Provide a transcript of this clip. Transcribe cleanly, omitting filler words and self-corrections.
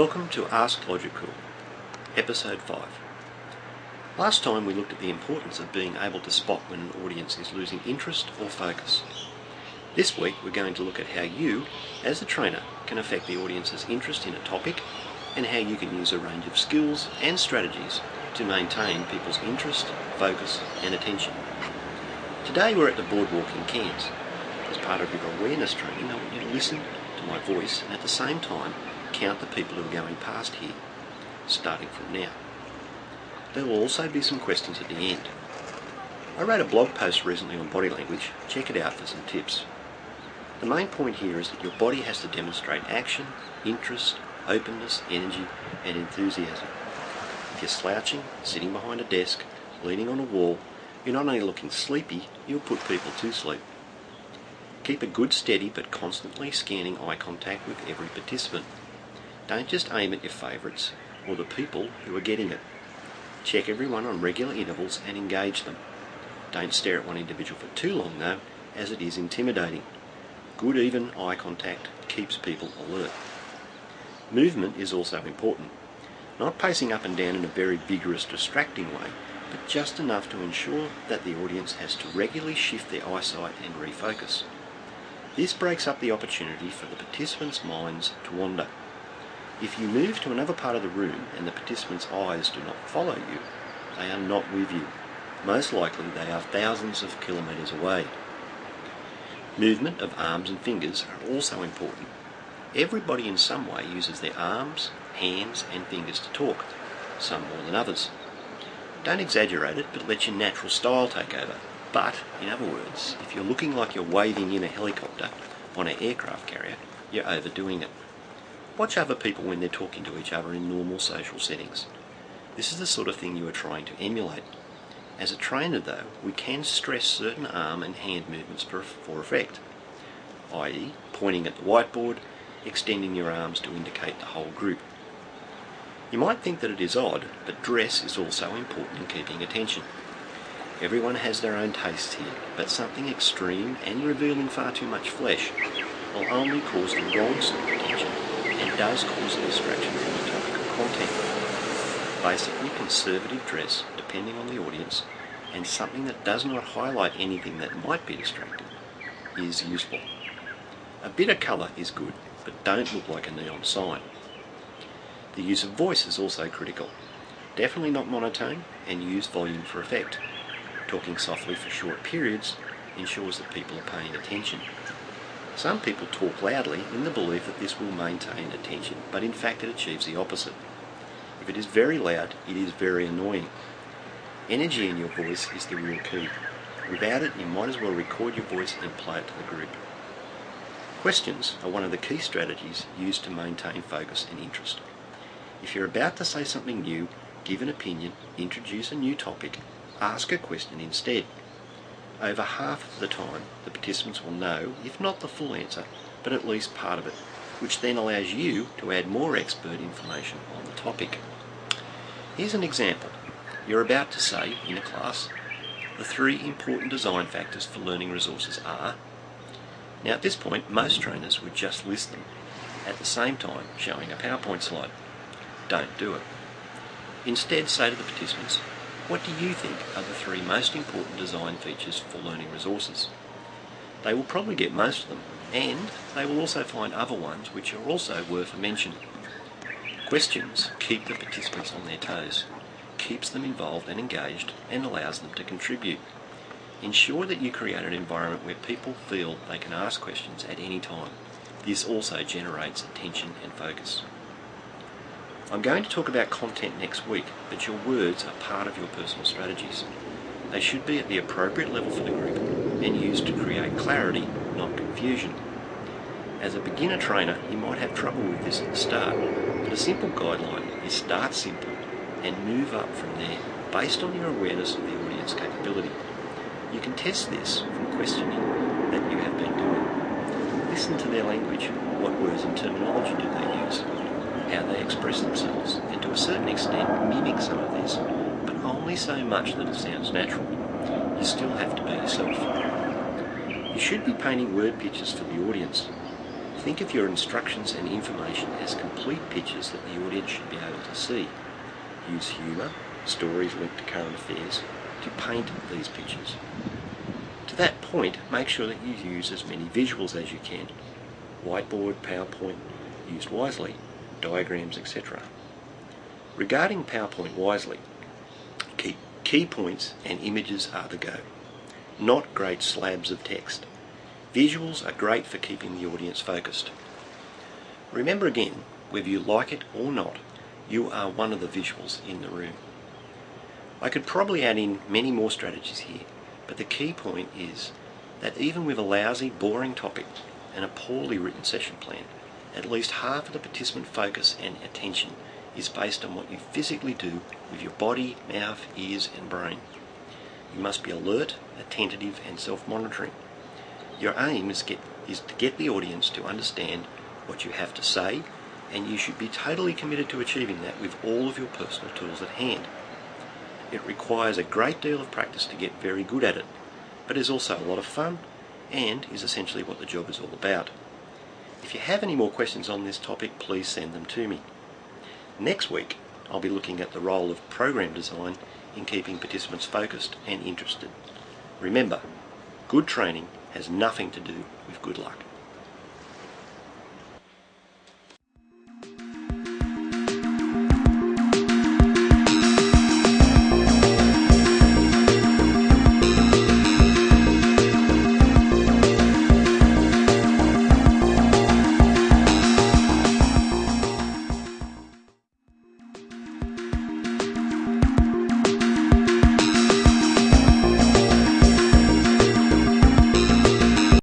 Welcome to Ask Logicool, Episode 5. Last time we looked at the importance of being able to spot when an audience is losing interest or focus. This week we're going to look at how you, as a trainer, can affect the audience's interest in a topic and how you can use a range of skills and strategies to maintain people's interest, focus and attention. Today we're at the boardwalk in Cairns. As part of your awareness training, I want you to listen to my voice and at the same time count the people who are going past here, starting from now. There will also be some questions at the end. I wrote a blog post recently on body language. Check it out for some tips. The main point here is that your body has to demonstrate action, interest, openness, energy and enthusiasm. If you're slouching, sitting behind a desk, leaning on a wall, you're not only looking sleepy, you'll put people to sleep. Keep a good steady but constantly scanning eye contact with every participant. Don't just aim at your favourites or the people who are getting it. Check everyone on regular intervals and engage them. Don't stare at one individual for too long though, as it is intimidating. Good even eye contact keeps people alert. Movement is also important. Not pacing up and down in a very vigorous, distracting way, but just enough to ensure that the audience has to regularly shift their eyesight and refocus. This breaks up the opportunity for the participants' minds to wander. If you move to another part of the room and the participants' eyes do not follow you, they are not with you. Most likely they are thousands of kilometres away. Movement of arms and fingers are also important. Everybody in some way uses their arms, hands and fingers to talk, some more than others. Don't exaggerate it, but let your natural style take over. But, in other words, if you're looking like you're waving in a helicopter on an aircraft carrier, you're overdoing it. Watch other people when they're talking to each other in normal social settings. This is the sort of thing you are trying to emulate. As a trainer though, we can stress certain arm and hand movements for effect, i.e. pointing at the whiteboard, extending your arms to indicate the whole group. You might think that it is odd, but dress is also important in keeping attention. Everyone has their own tastes here, but something extreme and revealing far too much flesh will only cause the wrong sort of attention and does cause a distraction from the topic of content. Basically, conservative dress, depending on the audience, and something that does not highlight anything that might be distracting, is useful. A bit of colour is good, but don't look like a neon sign. The use of voice is also critical. Definitely not monotone, and use volume for effect. Talking softly for short periods ensures that people are paying attention. Some people talk loudly in the belief that this will maintain attention, but in fact it achieves the opposite. If it is very loud, it is very annoying. Energy in your voice is the real key. Without it, you might as well record your voice and play it to the group. Questions are one of the key strategies used to maintain focus and interest. If you're about to say something new, give an opinion, introduce a new topic, ask a question instead. Over half of the time, the participants will know, if not the full answer, but at least part of it, which then allows you to add more expert information on the topic. Here's an example. You're about to say, in a class, the 3 important design factors for learning resources are. Now at this point, most trainers would just list them, at the same time showing a PowerPoint slide. Don't do it. Instead, say to the participants, what do you think are the 3 most important design features for learning resources? They will probably get most of them, and they will also find other ones which are also worth a mention. Questions keep the participants on their toes, keeps them involved and engaged, and allows them to contribute. Ensure that you create an environment where people feel they can ask questions at any time. This also generates attention and focus. I'm going to talk about content next week, but your words are part of your personal strategies. They should be at the appropriate level for the group and used to create clarity, not confusion. As a beginner trainer, you might have trouble with this at the start, but a simple guideline is start simple and move up from there based on your awareness of the audience capability. You can test this from questioning that you have been doing. Listen to their language. What words and terminology do they use? How they express themselves, and to a certain extent mimic some of this, but only so much that it sounds natural. You still have to be yourself. You should be painting word pictures for the audience. Think of your instructions and information as complete pictures that the audience should be able to see. Use humour, stories linked to current affairs, to paint these pictures. To that point, make sure that you use as many visuals as you can. Whiteboard, PowerPoint, used wisely, diagrams, etc. Regarding PowerPoint wisely, keep key points and images are the go, not great slabs of text. Visuals are great for keeping the audience focused. Remember again, whether you like it or not, you are one of the visuals in the room. I could probably add in many more strategies here, but the key point is that even with a lousy, boring topic and a poorly written session plan, at least half of the participant focus and attention is based on what you physically do with your body, mouth, ears and brain. You must be alert, attentive and self-monitoring. Your aim is to get the audience to understand what you have to say, and you should be totally committed to achieving that with all of your personal tools at hand. It requires a great deal of practice to get very good at it, but is also a lot of fun and is essentially what the job is all about. If you have any more questions on this topic, please send them to me. Next week, I'll be looking at the role of program design in keeping participants focused and interested. Remember, good training has nothing to do with good luck.